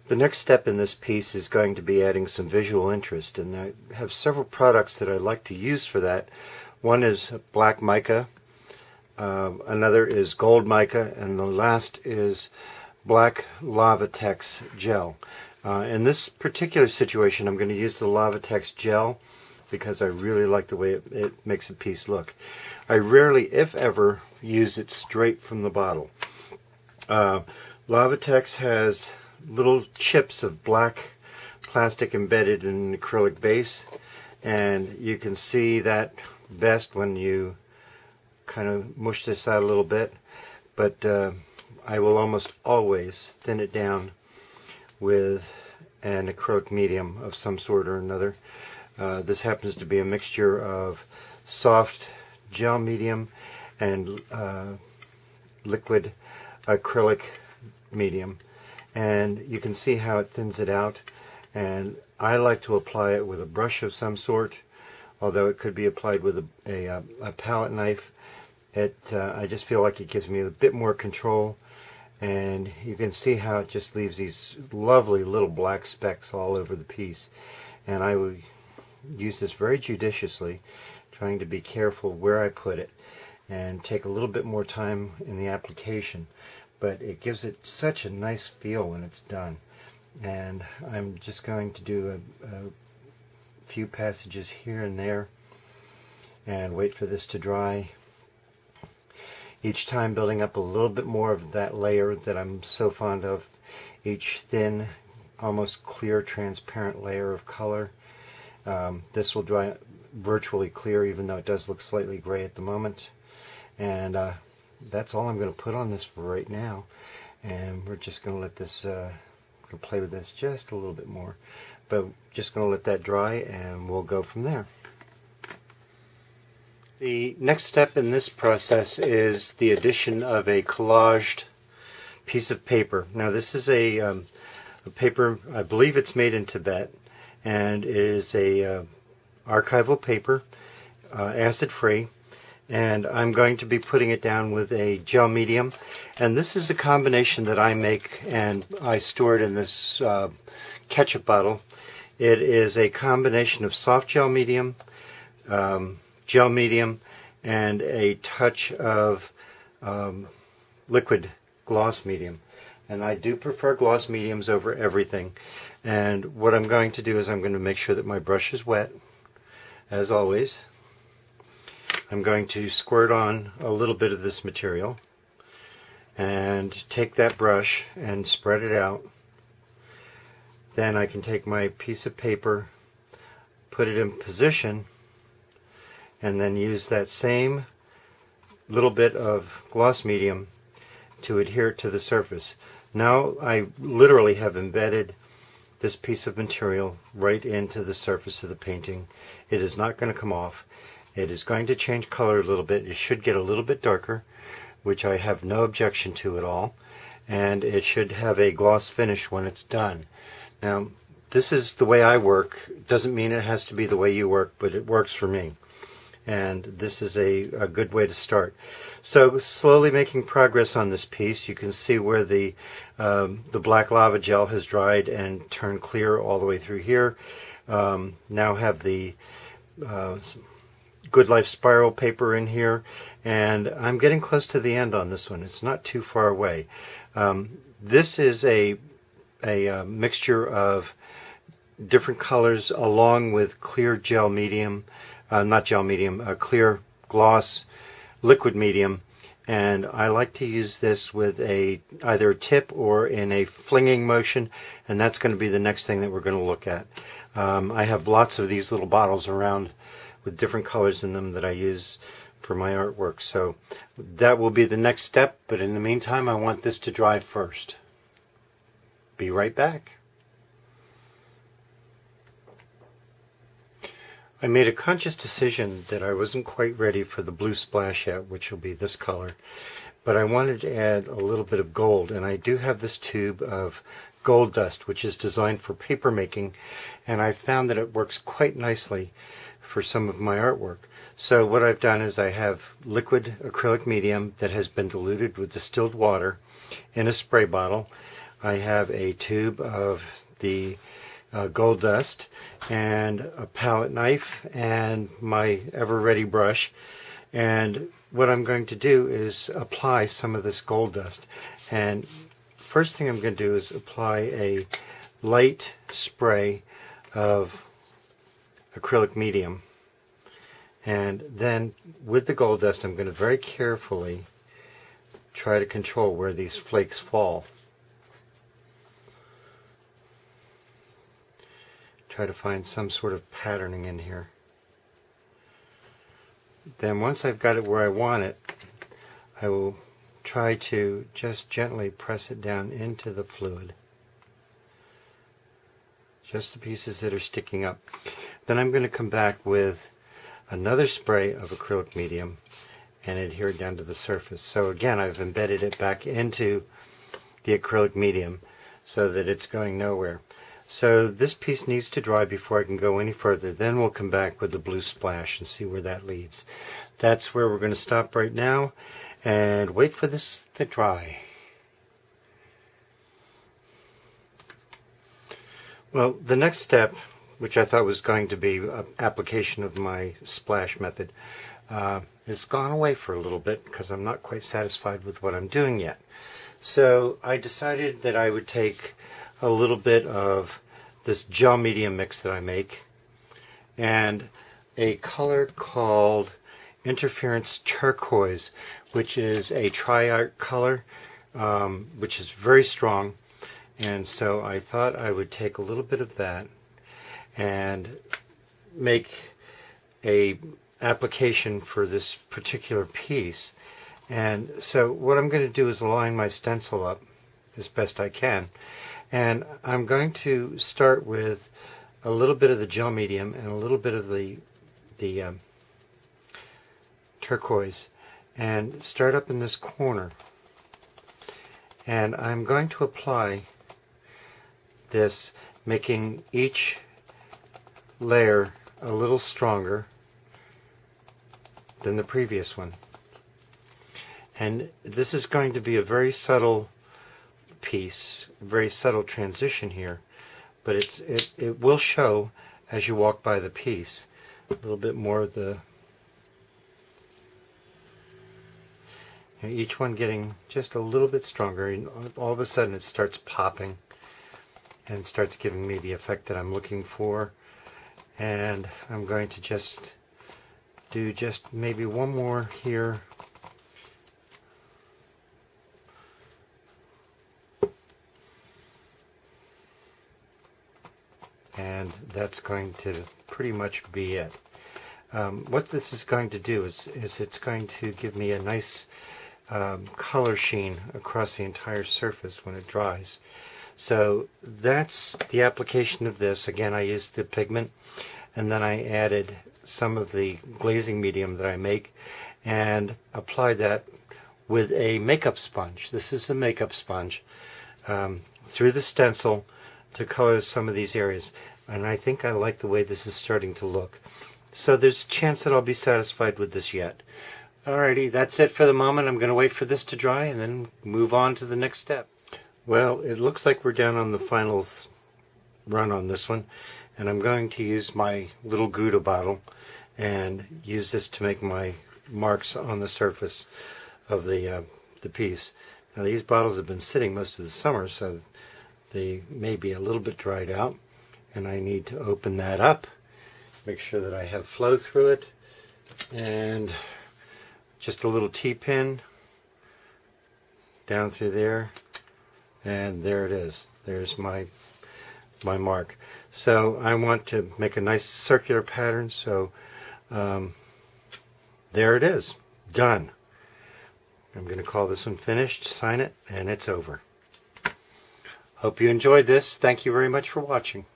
The next step in this piece is going to be adding some visual interest, and I have several products that I like to use for that. One is black mica, another is gold mica, and the last is black Lavatex gel. In this particular situation I'm going to use the Lavatex gel because I really like the way it makes a piece look. I rarely, if ever, use it straight from the bottle. Lavatex has little chips of black plastic embedded in an acrylic base, and you can see that best when you kind of mush this out a little bit, but I will almost always thin it down with an acrylic medium of some sort or another. This happens to be a mixture of soft gel medium and liquid acrylic medium, and you can see how it thins it out. And I like to apply it with a brush of some sort, although it could be applied with a palette knife. I just feel like it gives me a bit more control, and you can see how it just leaves these lovely little black specks all over the piece. And I will use this very judiciously, trying to be careful where I put it and take a little bit more time in the application, but it gives it such a nice feel when it's done. And I'm just going to do a few passages here and there and wait for this to dry, each time building up a little bit more of that layer that I'm so fond of, each thin, almost clear, transparent layer of color. This will dry virtually clear, even though it does look slightly gray at the moment. And that's all I'm going to put on this for right now, and we're just going to let this play with this just a little bit more, but just going to let that dry and we'll go from there. The next step in this process is the addition of a collaged piece of paper. Now this is a paper, I believe it's made in Tibet, and it is a archival paper, acid free, and I'm going to be putting it down with a gel medium. And this is a combination that I make, and I store it in this ketchup bottle. It is a combination of soft gel medium, gel medium, and a touch of liquid gloss medium. And I do prefer gloss mediums over everything. And what I'm going to do is I'm going to make sure that my brush is wet, as always. I'm going to squirt on a little bit of this material and take that brush and spread it out. Then I can take my piece of paper, put it in position, and then use that same little bit of gloss medium to adhere to the surface. Now I literally have embedded this piece of material right into the surface of the painting. It is not going to come off. It is going to change color a little bit. It should get a little bit darker, which I have no objection to at all, and it should have a gloss finish when it's done. Now this is the way I work. It doesn't mean it has to be the way you work, but it works for me, and this is a good way to start. So slowly making progress on this piece. You can see where the black lava gel has dried and turned clear all the way through here. Now have the Good Life spiral paper in here, and I'm getting close to the end on this one. It's not too far away. This is a mixture of different colors along with clear gel medium, not gel medium, clear gloss liquid medium, and I like to use this with either a tip or in a flinging motion, and that's going to be the next thing that we're going to look at. I have lots of these little bottles around with different colors in them that I use for my artwork, so that will be the next step, but in the meantime I want this to dry first. Be right back. I made a conscious decision that I wasn't quite ready for the blue splash yet, which will be this color, but I wanted to add a little bit of gold, and I do have this tube of gold dust which is designed for paper making, and I found that it works quite nicely for some of my artwork. So what I've done is I have liquid acrylic medium that has been diluted with distilled water in a spray bottle. I have a tube of the gold dust and a palette knife and my ever-ready brush, and what I'm going to do is apply some of this gold dust. And first thing I'm going to do is apply a light spray of acrylic medium, and then with the gold dust I'm going to very carefully try to control where these flakes fall. Try to find some sort of patterning in here. Then once I've got it where I want it, I will try to just gently press it down into the fluid. Just the pieces that are sticking up. Then I'm going to come back with another spray of acrylic medium and adhere it down to the surface. So again, I've embedded it back into the acrylic medium so that it's going nowhere. So this piece needs to dry before I can go any further. Then we'll come back with the blue splash and see where that leads. That's where we're going to stop right now and wait for this to dry. Well, the next step, which I thought was going to be an application of my splash method, has gone away for a little bit because I'm not quite satisfied with what I'm doing yet. So I decided that I would take a little bit of this gel medium mix that I make and a color called Interference Turquoise, which is a tri-art color, which is very strong. And so I thought I would take a little bit of that and make a application for this particular piece. And so what I'm going to do is line my stencil up as best I can. And I'm going to start with a little bit of the gel medium and a little bit of the turquoise, and start up in this corner. And I'm going to apply this, making each layer a little stronger than the previous one. And this is going to be a very subtle piece, very subtle transition here, but it will show as you walk by the piece. A little bit more of the, each one getting just a little bit stronger, and all of a sudden it starts popping and starts giving me the effect that I'm looking for. And I'm going to just do just maybe one more here. And that's going to pretty much be it. What this is going to do is it's going to give me a nice color sheen across the entire surface when it dries. So that's the application of this. Again, I used the pigment, and then I added some of the glazing medium that I make and applied that with a makeup sponge. This is a makeup sponge through the stencil to color some of these areas, and I think I like the way this is starting to look. So there's a chance that I'll be satisfied with this yet. Alrighty, that's it for the moment. I'm going to wait for this to dry and then move on to the next step. Well, it looks like we're down on the final run on this one, and I'm going to use my little Gouda bottle and use this to make my marks on the surface of the piece. Now these bottles have been sitting most of the summer, so they may be a little bit dried out, and I need to open that up, make sure that I have flow through it, and just a little T-pin down through there, and there it is. There's my mark. So I want to make a nice circular pattern, so there it is, done. I'm going to call this one finished, sign it, and it's over. Hope you enjoyed this. Thank you very much for watching.